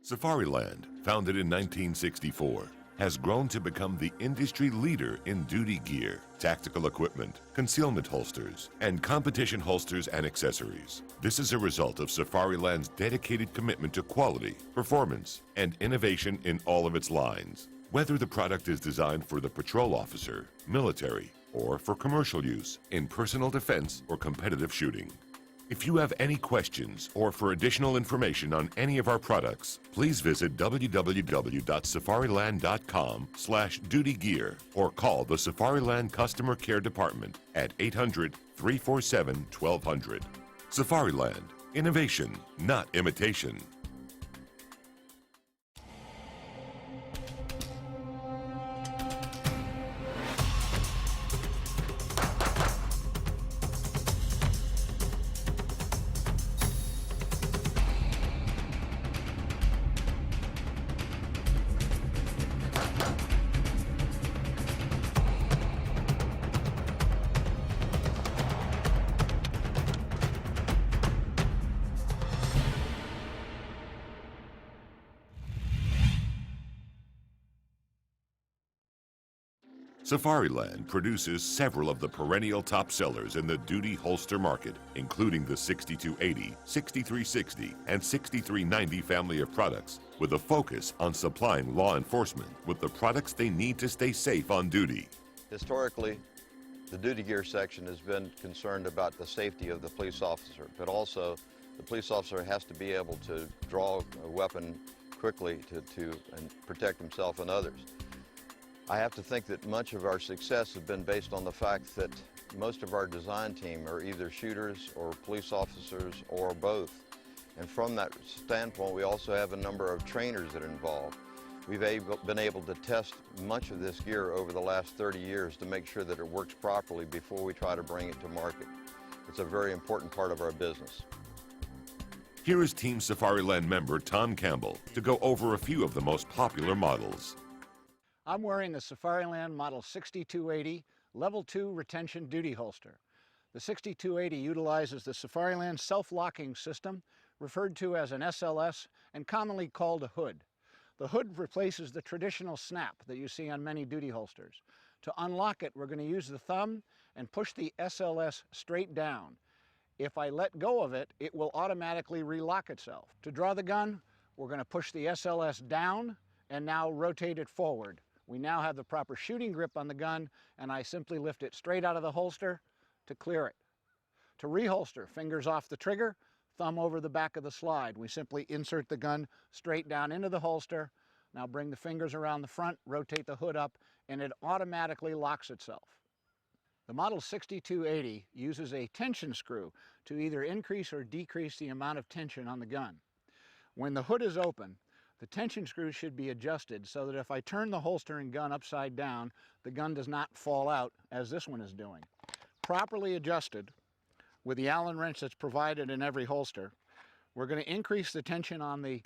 Safariland, founded in 1964, has grown to become the industry leader in duty gear, tactical equipment, concealment holsters, and competition holsters and accessories. This is a result of Safariland's dedicated commitment to quality, performance, and innovation in all of its lines. Whether the product is designed for the patrol officer, military, or for commercial use in personal defense or competitive shooting. If you have any questions or for additional information on any of our products, please visit www.safariland.com/dutygear or call the Safariland Customer Care Department at 800-347-1200. Safariland, innovation, not imitation. Safariland produces several of the perennial top sellers in the duty holster market, including the 6280, 6360, and 6390 family of products, with a focus on supplying law enforcement with the products they need to stay safe on duty. Historically, the duty gear section has been concerned about the safety of the police officer, but also the police officer has to be able to draw a weapon quickly to protect himself and others. I have to think that much of our success has been based on the fact that most of our design team are either shooters or police officers or both. And from that standpoint, we also have a number of trainers that are involved. We've been able to test much of this gear over the last 30 years to make sure that it works properly before we try to bring it to market. It's a very important part of our business. Here is Team Safariland member Tom Campbell to go over a few of the most popular models. I'm wearing the Safariland Model 6280 Level 2 Retention Duty Holster. The 6280 utilizes the Safariland self-locking system, referred to as an SLS and commonly called a hood. The hood replaces the traditional snap that you see on many duty holsters. To unlock it, we're going to use the thumb and push the SLS straight down. If I let go of it, it will automatically relock itself. To draw the gun, we're going to push the SLS down and now rotate it forward. We now have the proper shooting grip on the gun, and I simply lift it straight out of the holster to clear it. To reholster, fingers off the trigger, thumb over the back of the slide. We simply insert the gun straight down into the holster. Now bring the fingers around the front, rotate the hood up, and it automatically locks itself. The Model 6280 uses a tension screw to either increase or decrease the amount of tension on the gun. When the hood is open, the tension screw should be adjusted so that if I turn the holster and gun upside down, the gun does not fall out as this one is doing. Properly adjusted with the Allen wrench that's provided in every holster, we're going to increase the tension on the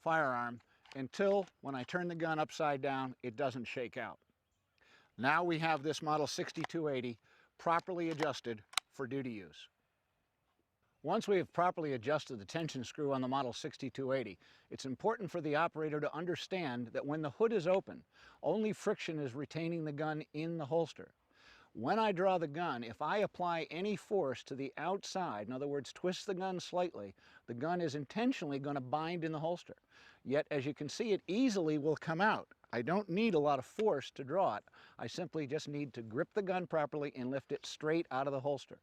firearm until when I turn the gun upside down, it doesn't shake out. Now we have this Model 6280 properly adjusted for duty use. Once we have properly adjusted the tension screw on the Model 6280, it's important for the operator to understand that when the hood is open, only friction is retaining the gun in the holster. When I draw the gun, if I apply any force to the outside, in other words, twist the gun slightly, the gun is intentionally going to bind in the holster. Yet, as you can see, it easily will come out. I don't need a lot of force to draw it. I simply just need to grip the gun properly and lift it straight out of the holster.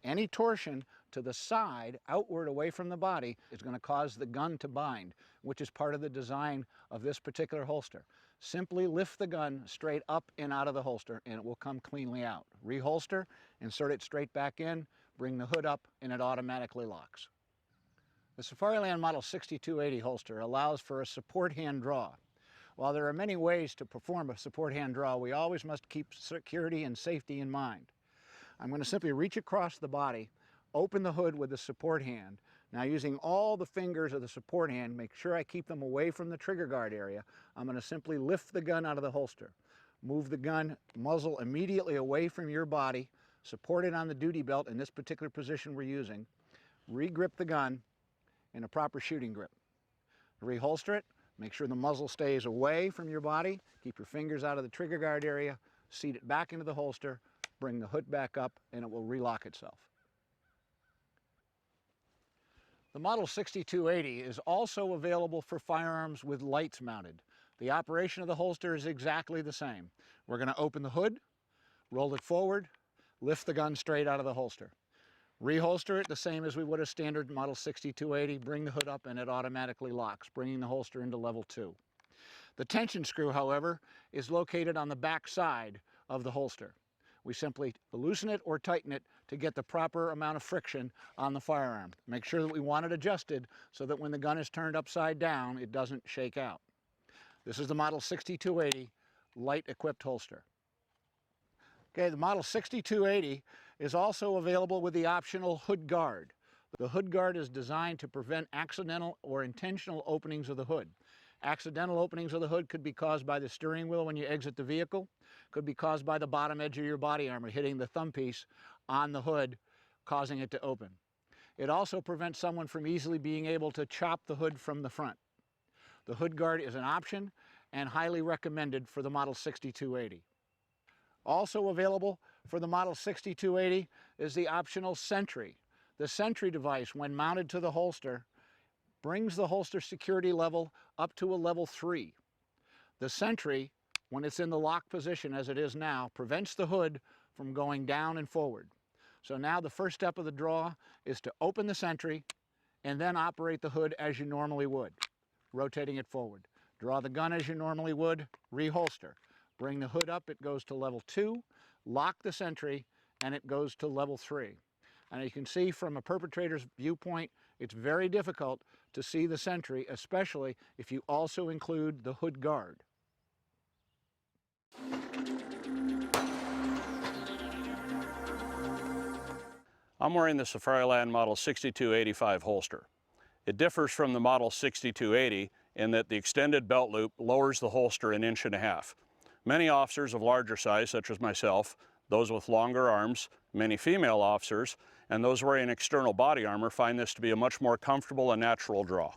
Any torsion to the side, outward away from the body, is going to cause the gun to bind, which is part of the design of this particular holster. Simply lift the gun straight up and out of the holster and it will come cleanly out. Reholster, insert it straight back in, bring the hood up, and it automatically locks. The Safariland Model 6280 holster allows for a support hand draw. While there are many ways to perform a support hand draw, we always must keep security and safety in mind. I'm going to simply reach across the body, open the hood with the support hand. Now, using all the fingers of the support hand, make sure I keep them away from the trigger guard area. I'm going to simply lift the gun out of the holster. Move the gun muzzle immediately away from your body, support it on the duty belt in this particular position we're using, re-grip the gun in a proper shooting grip. Reholster it, make sure the muzzle stays away from your body, keep your fingers out of the trigger guard area, seat it back into the holster, bring the hood back up, and it will relock itself. The Model 6280 is also available for firearms with lights mounted. The operation of the holster is exactly the same. We're going to open the hood, roll it forward, lift the gun straight out of the holster. Reholster it the same as we would a standard Model 6280, bring the hood up and it automatically locks, bringing the holster into level 2. The tension screw, however, is located on the back side of the holster. We simply loosen it or tighten it to get the proper amount of friction on the firearm. Make sure that we want it adjusted so that when the gun is turned upside down, it doesn't shake out. This is the Model 6280 light-equipped holster. Okay, the Model 6280 is also available with the optional hood guard. The hood guard is designed to prevent accidental or intentional openings of the hood. Accidental openings of the hood could be caused by the steering wheel when you exit the vehicle, could be caused by the bottom edge of your body armor hitting the thumb piece on the hood, causing it to open. It also prevents someone from easily being able to chop the hood from the front. The hood guard is an option and highly recommended for the Model 6280. Also available for the Model 6280 is the optional Sentry. The Sentry device, when mounted to the holster, brings the holster security level up to a level 3. The Sentry, when it's in the lock position as it is now, prevents the hood from going down and forward. So now the first step of the draw is to open the Sentry and then operate the hood as you normally would, rotating it forward. Draw the gun as you normally would, reholster. Bring the hood up, it goes to level 2, lock the Sentry, and it goes to level 3. And you can see from a perpetrator's viewpoint, it's very difficult to see the Sentry, especially if you also include the hood guard. I'm wearing the Safariland Model 6285 holster. It differs from the Model 6280 in that the extended belt loop lowers the holster 1.5 inches. Many officers of larger size, such as myself, those with longer arms, many female officers, and those wearing external body armor find this to be a much more comfortable and natural draw.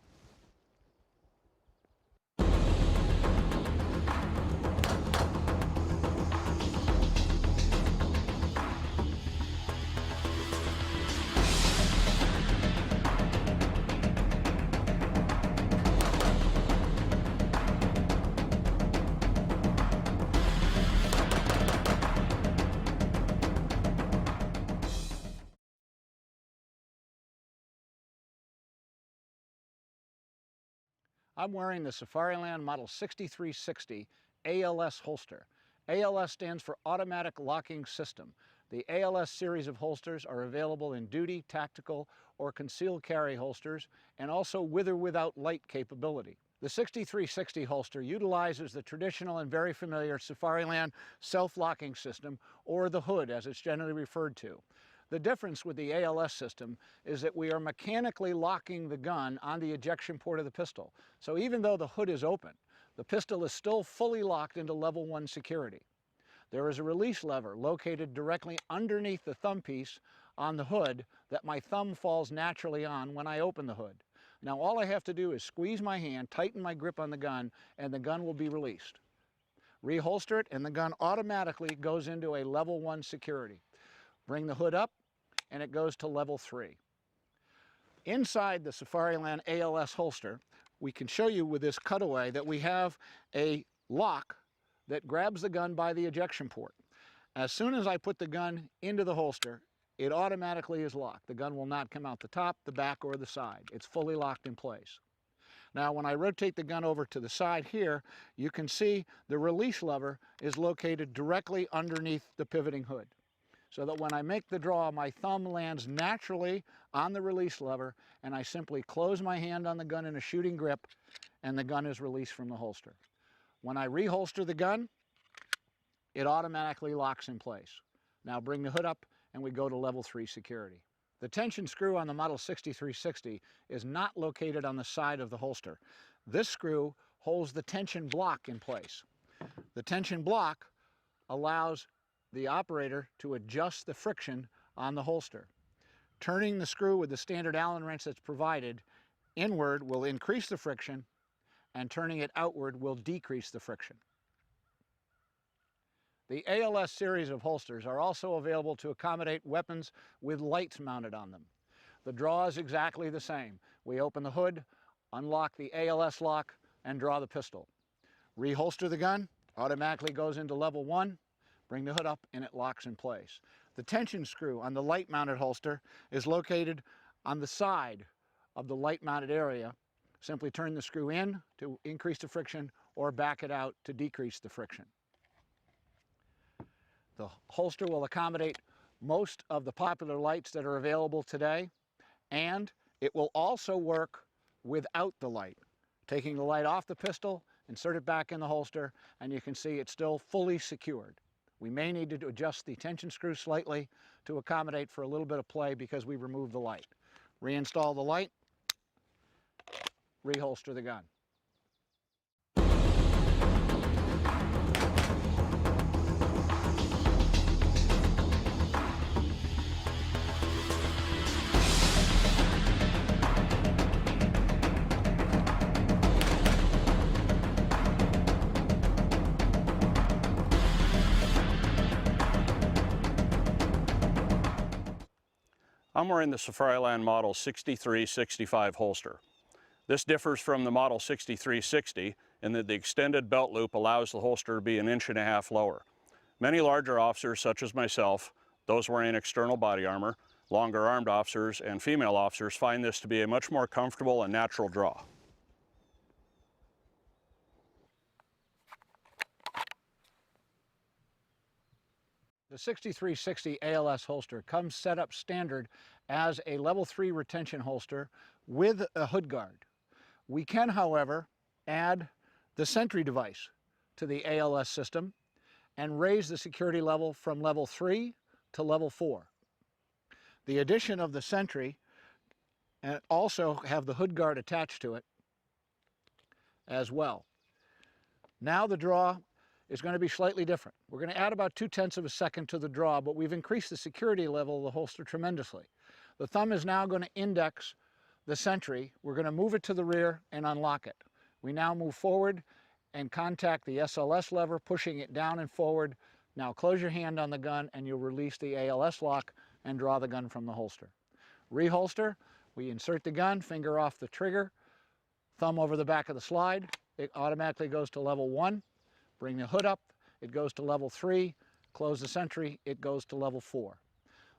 I'm wearing the Safariland Model 6360 ALS holster. ALS stands for Automatic Locking System. The ALS series of holsters are available in duty, tactical, or concealed carry holsters, and also with or without light capability. The 6360 holster utilizes the traditional and very familiar Safariland self-locking system, or the hood as it's generally referred to. The difference with the ALS system is that we are mechanically locking the gun on the ejection port of the pistol. So even though the hood is open, the pistol is still fully locked into level 1 security. There is a release lever located directly underneath the thumb piece on the hood that my thumb falls naturally on when I open the hood. Now all I have to do is squeeze my hand, tighten my grip on the gun, and the gun will be released. Reholster it, and the gun automatically goes into a level 1 security. Bring the hood up, and it goes to level 3. Inside the Safariland ALS holster, we can show you with this cutaway that we have a lock that grabs the gun by the ejection port. As soon as I put the gun into the holster, it automatically is locked. The gun will not come out the top, the back, or the side. It's fully locked in place. Now, when I rotate the gun over to the side here, you can see the release lever is located directly underneath the pivoting hood, so that when I make the draw, my thumb lands naturally on the release lever, and I simply close my hand on the gun in a shooting grip, and the gun is released from the holster. When I reholster the gun, it automatically locks in place. Now bring the hood up, and we go to level 3 security. The tension screw on the Model 6360 is not located on the side of the holster. This screw holds the tension block in place. The tension block allows the operator to adjust the friction on the holster. Turning the screw with the standard Allen wrench that's provided inward will increase the friction, and turning it outward will decrease the friction. The ALS series of holsters are also available to accommodate weapons with lights mounted on them. The draw is exactly the same. We open the hood, unlock the ALS lock, and draw the pistol. Reholster the gun, automatically goes into level 1, bring the hood up, and it locks in place. The tension screw on the light-mounted holster is located on the side of the light-mounted area. Simply turn the screw in to increase the friction or back it out to decrease the friction. The holster will accommodate most of the popular lights that are available today, and it will also work without the light. Taking the light off the pistol, insert it back in the holster, and you can see it's still fully secured. We may need to adjust the tension screw slightly to accommodate for a little bit of play because we removed the light. Reinstall the light, reholster the gun. I'm wearing the Safariland Model 6365 holster. This differs from the Model 6360 in that the extended belt loop allows the holster to be 1.5 inches lower. Many larger officers, such as myself, those wearing external body armor, longer armed officers, and female officers find this to be a much more comfortable and natural draw. The 6360 ALS holster comes set up standard as a level 3 retention holster with a hood guard. We can, however, add the sentry device to the ALS system and raise the security level from level 3 to level 4. The addition of the sentry and also have the hood guard attached to it as well. Now the draw is going to be slightly different. We're going to add about 0.2 of a second to the draw, but we've increased the security level of the holster tremendously. The thumb is now going to index the sentry. We're going to move it to the rear and unlock it. We now move forward and contact the SLS lever, pushing it down and forward. Now close your hand on the gun and you'll release the ALS lock and draw the gun from the holster. Reholster, we insert the gun, finger off the trigger, thumb over the back of the slide. It automatically goes to level 1. Bring the hood up, it goes to level 3. Close the sentry, it goes to level 4.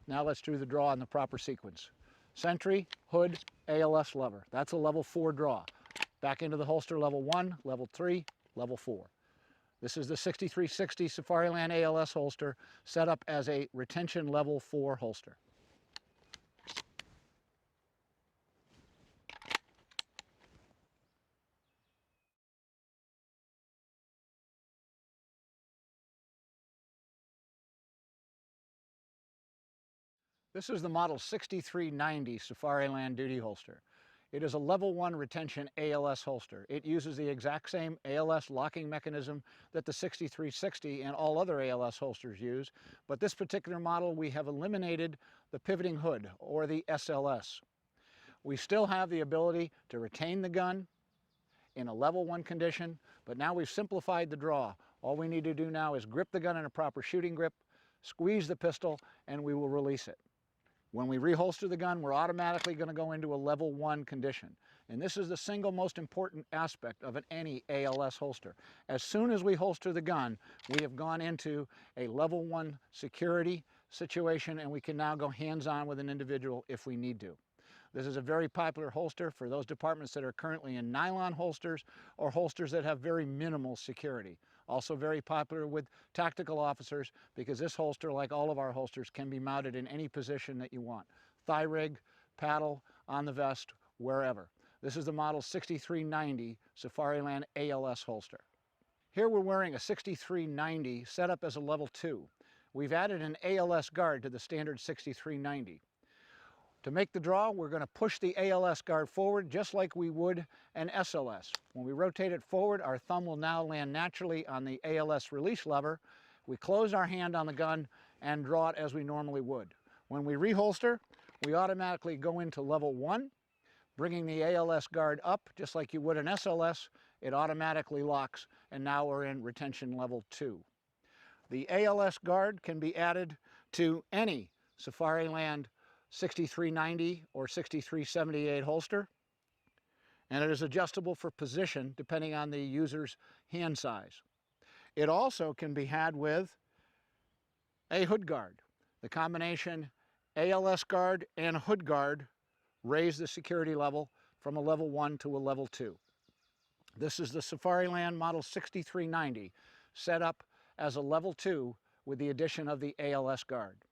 Now let's do the draw in the proper sequence. Sentry, hood, ALS lever. That's a level 4 draw. Back into the holster, level 1, level 3, level 4. This is the 6360 Safariland ALS holster set up as a retention level 4 holster. This is the Model 6390 Safariland duty holster. It is a level 1 retention ALS holster. It uses the exact same ALS locking mechanism that the 6360 and all other ALS holsters use, but this particular model we have eliminated the pivoting hood, or the SLS. We still have the ability to retain the gun in a level 1 condition, but now we've simplified the draw. All we need to do now is grip the gun in a proper shooting grip, squeeze the pistol, and we will release it. When we reholster the gun, we're automatically going to go into a level 1 condition. And this is the single most important aspect of any ALS holster. As soon as we holster the gun, we have gone into a level 1 security situation, and we can now go hands-on with an individual if we need to. This is a very popular holster for those departments that are currently in nylon holsters or holsters that have very minimal security. Also very popular with tactical officers because this holster, like all of our holsters, can be mounted in any position that you want. Thigh rig, paddle, on the vest, wherever. This is the Model 6390 Safariland ALS holster. Here we're wearing a 6390 set up as a level 2. We've added an ALS guard to the standard 6390. To make the draw, we're going to push the ALS guard forward just like we would an SLS. When we rotate it forward, our thumb will now land naturally on the ALS release lever. We close our hand on the gun and draw it as we normally would. When we reholster, we automatically go into level 1, bringing the ALS guard up just like you would an SLS. it automatically locks, and now we're in retention level 2. The ALS guard can be added to any Safariland 6390 or 6378 holster, and it is adjustable for position depending on the user's hand size. It also can be had with a hood guard. The combination ALS guard and hood guard raise the security level from a level 1 to a level 2. This is the Safariland Model 6390, set up as a level 2 with the addition of the ALS guard.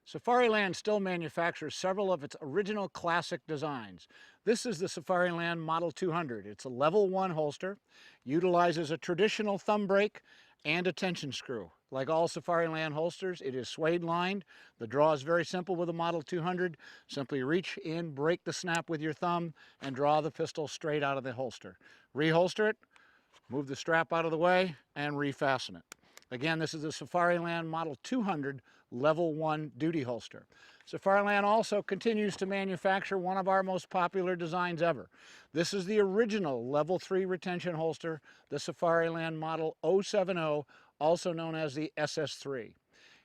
Safariland still manufactures several of its original classic designs. This is the Safariland Model 200. It's a level 1 holster, utilizes a traditional thumb brake and a tension screw. Like all Safariland holsters, it is suede lined. The draw is very simple with a Model 200. Simply reach in, break the snap with your thumb, and draw the pistol straight out of the holster. Reholster it, move the strap out of the way, and refasten it. Again, this is the Safariland Model 200 Level 1 duty holster. Safariland also continues to manufacture one of our most popular designs ever. This is the original Level 3 retention holster, the Safariland Model 070, also known as the SS3.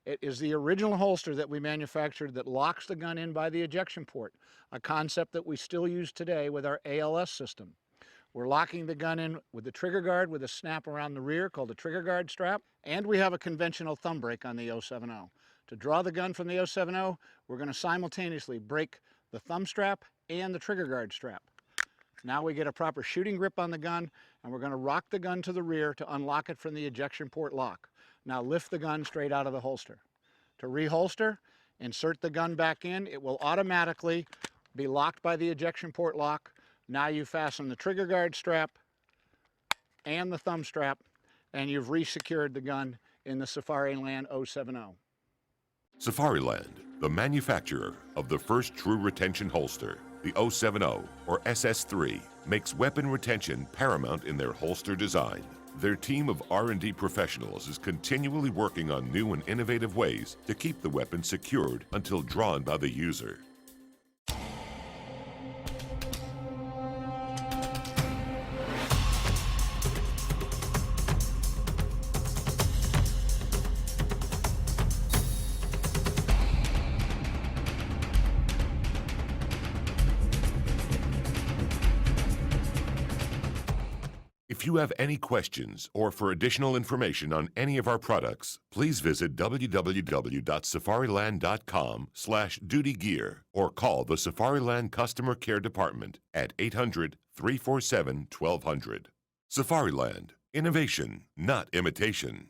It is the original holster that we manufactured that locks the gun in by the ejection port, a concept that we still use today with our ALS system. We're locking the gun in with the trigger guard with a snap around the rear called the trigger guard strap, and we have a conventional thumb brake on the 070. To draw the gun from the 070, we're going to simultaneously break the thumb strap and the trigger guard strap. Now we get a proper shooting grip on the gun, and we're going to rock the gun to the rear to unlock it from the ejection port lock. Now lift the gun straight out of the holster. To reholster, insert the gun back in. It will automatically be locked by the ejection port lock. Now you fasten the trigger guard strap and the thumb strap, and you've resecured the gun in the Safariland 070. Safariland, the manufacturer of the first true retention holster, the 070 or SS3, makes weapon retention paramount in their holster design. Their team of R&D professionals is continually working on new and innovative ways to keep the weapon secured until drawn by the user. If you have any questions or for additional information on any of our products, please visit www.safariland.com/dutygear or call the Safariland Customer Care Department at 800-347-1200. Safariland, innovation, not imitation.